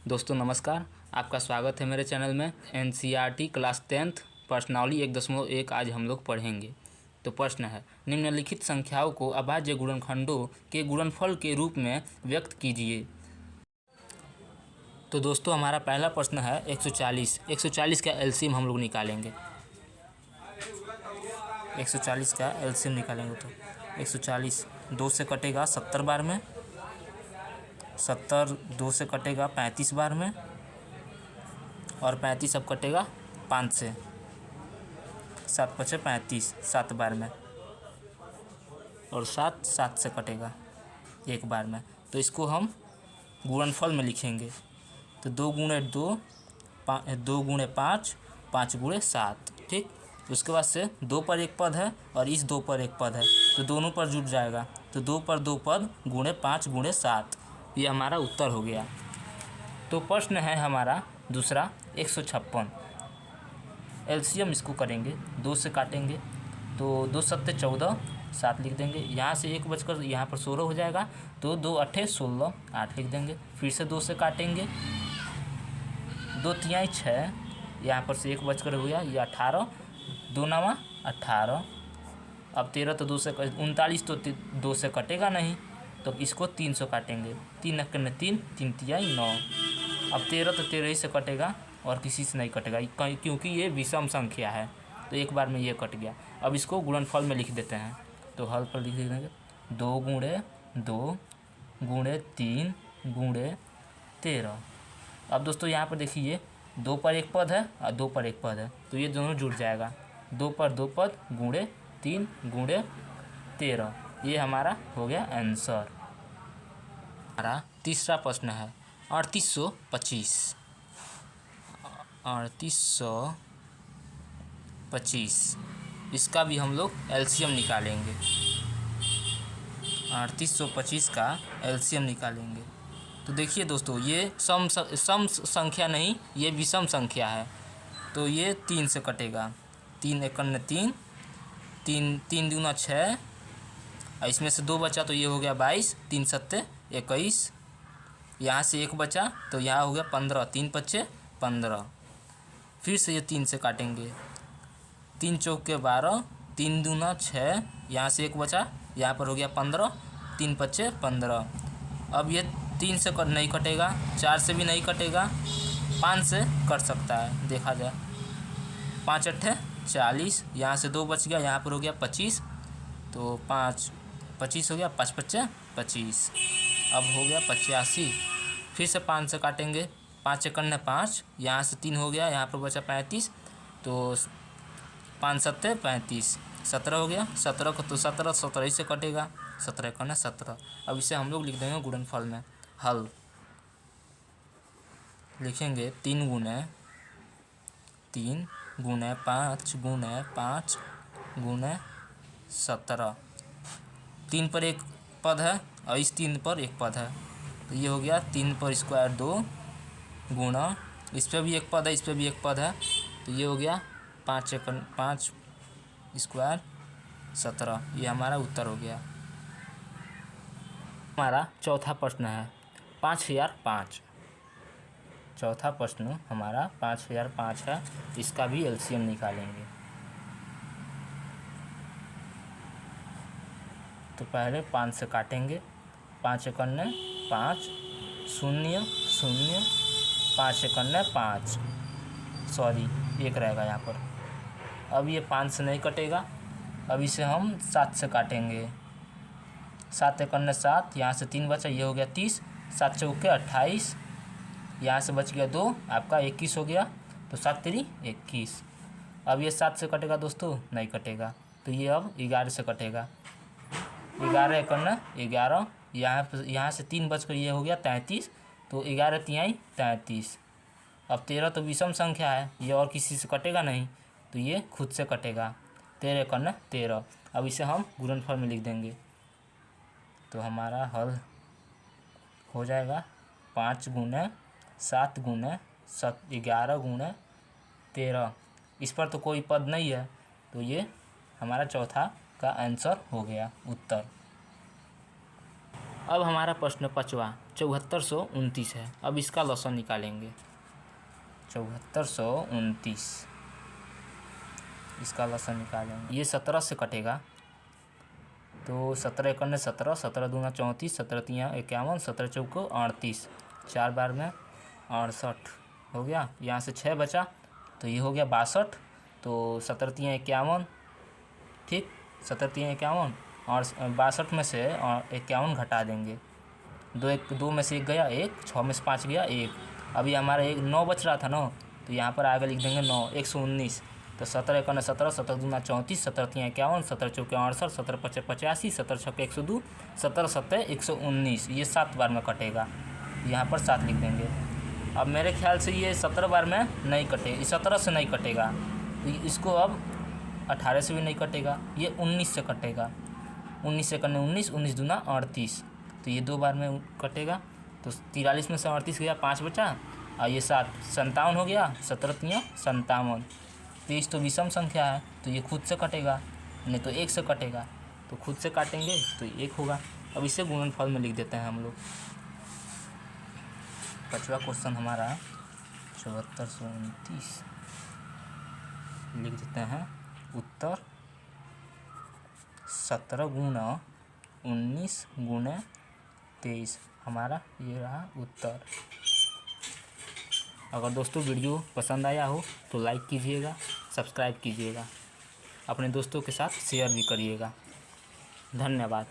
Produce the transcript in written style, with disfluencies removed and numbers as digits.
दोस्तों नमस्कार, आपका स्वागत है मेरे चैनल में। एनसीईआरटी क्लास 10th प्रश्नावली 1.1 आज हम लोग पढ़ेंगे। तो प्रश्न है, निम्नलिखित संख्याओं को अभाज्य गुणनखंडों के गुणनफल के रूप में व्यक्त कीजिए। तो दोस्तों हमारा पहला प्रश्न है 140। 140 का एलसीएम हम लोग निकालेंगे। 140 का एलसीएम निकालेंगे तो 140 2 से कटेगा 70 बार में, 70 2 से कटेगा 35 बार में, और 35 अब कटेगा 5 से, 7 5 35 7 बार में, और 7 7 से कटेगा 1 बार में। तो इसको हम गुणनफल में लिखेंगे। तो 2 गुणे 2 2 गुणे 5 5 गुणे 7, ठीक। उसके बाद से 2 पर एक पद है और इस 2 पर एक पद है, तो दोनों पर जुड़ जाएगा। तो 2 पर 2 पद गुणे 5 गुणे 7, ये हमारा उत्तर हो गया। तो प्रश्न है हमारा दूसरा 156। एलसीएम इसको करेंगे, 2 से काटेंगे तो 2 सत्ते 14, 7 लिख देंगे। यहाँ से 1 बचकर यहाँ पर 16 हो जाएगा, तो 2 अट्ठे 16, 8 लिख देंगे। फिर से 2 से काटेंगे, 2 तिहाई 6, यहाँ पर से 1 बचकर हो गया, ये 18, 2 नवा 18। अब 13 तो 2 से 39, तो 2 से कटेगा नहीं, तो इसको 3 से काटेंगे। 3 अक्के 3, 3 तिहाई 9। अब 13 तो 13 ही से कटेगा और किसी से नहीं कटेगा, क्योंकि ये विषम संख्या है, तो एक बार में ये कट गया। अब इसको गुणनफल में लिख देते हैं। तो हल पर लिख देंगे 2 गुणे 2 गुणे 3 गुणे 13। अब दोस्तों यहाँ पर देखिए 2 पर एक पद है और 2 पर एक पद है, तो ये दोनों जुड़ जाएगा। 2 पर 2 पद गुणे 3 गुणे 13, ये हमारा हो गया आंसर। हमारा तीसरा प्रश्न है 3825। 3825, इसका भी हम लोग एलसीएम निकालेंगे। 3825 का एलसीएम निकालेंगे। तो देखिए दोस्तों, ये सम संख्या नहीं, ये विषम संख्या है, तो ये 3 से कटेगा। 3 एकन 3, 3 दूना 6, इसमें से 2 बचा तो ये हो गया 22, 3 सत्ते 21। यहाँ से 1 बचा तो यहाँ हो गया 15, 3 पच्चे 15। फिर से ये 3 से काटेंगे, 3 चौके 12, 3 दूना 6, यहाँ से 1 बचा, यहाँ पर हो गया 15, 3 पच्चे 15। अब ये 3 से नहीं कटेगा, 4 से भी नहीं कटेगा, 5 से कट सकता है, देखा जाए। 5 अट्ठे 40, यहाँ से 2 बच गया, यहाँ पर हो गया 25, तो 5 25 हो गया, 5 पच्चे 25। अब हो गया 85। फिर से 5 से काटेंगे, 5 एकन 5, यहाँ से 3 हो गया, यहाँ पर बचा 35, तो 5 सत्ते 35, 17 हो गया। 17 को तो 17 17 ही से कटेगा, 17 एकन 17। अब इसे हम लोग लिख देंगे गुणनफल में। हल लिखेंगे 3 गुणे 5 गुणे 5 गुणे 17। 3 पर एक पद है और इस 3 पर एक पद है, तो ये हो गया 3 पर स्क्वायर 2 गुणा, इस पर भी एक पद है, इस पर भी एक पद है, तो ये हो गया 5 एकन 5 स्क्वायर 17। ये हमारा उत्तर हो गया। हमारा चौथा प्रश्न है 5005। चौथा प्रश्न हमारा 5005 है, इसका भी एलसीएम निकालेंगे। तो पहले 5 से काटेंगे, 5 एकन 5, 0 0, 5 एकन 5, सॉरी 1 रहेगा यहाँ पर। अब ये 5 से नहीं कटेगा, अब इसे हम 7 से काटेंगे। 7 एकन 7, यहाँ से 3 बचा, ये हो गया 30, 7 चौके 28, यहाँ से बच गया 2, आपका 21 हो गया, तो 7 3 21। अब ये 7 से कटेगा दोस्तों, नहीं कटेगा, तो ये अब 11 से कटेगा। 11 एकन 11, यहाँ से 3 बचकर ये हो गया 33, तो 11 तिहाई 33। अब 13 तो विषम संख्या है, ये और किसी से कटेगा नहीं, तो ये खुद से कटेगा। 13 एकन 13। अब इसे हम गुणनफल में लिख देंगे। तो हमारा हल हो जाएगा 5 गुणे 7 गुणे 11 गुणे 13। इस पर तो कोई पद नहीं है, तो ये हमारा चौथा का आंसर हो गया उत्तर। अब हमारा प्रश्न 5वां 7429 है। अब इसका लॉसन निकालेंगे। 7429 इसका लॉसन निकालेंगे। ये 17 से कटेगा तो 17 एकड़ 17, 17 दूना 34, 17 तियाँ 51, 17 चौको 38, 4 बार में 68 हो गया। यहाँ से 6 बचा तो ये हो गया 62, तो 17 तियाँ 51, ठीक, 17 तियाँ 51 और 62 में से 51 घटा देंगे। 2 में से 1 गया 1, 6 में से 5 गया 1। अभी हमारा 9 बच रहा था ना, तो यहाँ पर आगे लिख देंगे 9, 119। तो 17 एकड़ 17, 17 दूना 34, 17 तियाँ 51, 17 चौके 68, 17 पचे 85, 17 छक्के 102, 17 सत्ते 119। ये 7 बार में कटेगा, यहाँ पर 7 लिख देंगे। अब मेरे ख्याल से ये 17 बार में नहीं कटेगा, 17 से नहीं कटेगा, तो इसको अब 18 से भी नहीं कटेगा, ये 19 से कटेगा। 19 से करने 19, 19 दूना 38, तो ये 2 बार में कटेगा। तो 43 में से 38 गया, 5 बचा और ये 7, 57 हो गया। 17 तियाँ 57, 23 तो विषम संख्या है तो ये खुद से कटेगा, नहीं तो 1 से कटेगा, तो खुद से काटेंगे तो 1 होगा। अब इसे गुणनफल में लिख देते हैं हम लोग। 5वां क्वेश्चन हमारा 7429 लिख देते हैं। उत्तर 17 गुना 19 गुणे 23, हमारा ये रहा उत्तर। अगर दोस्तों वीडियो पसंद आया हो तो लाइक कीजिएगा, सब्सक्राइब कीजिएगा, अपने दोस्तों के साथ शेयर भी करिएगा। धन्यवाद।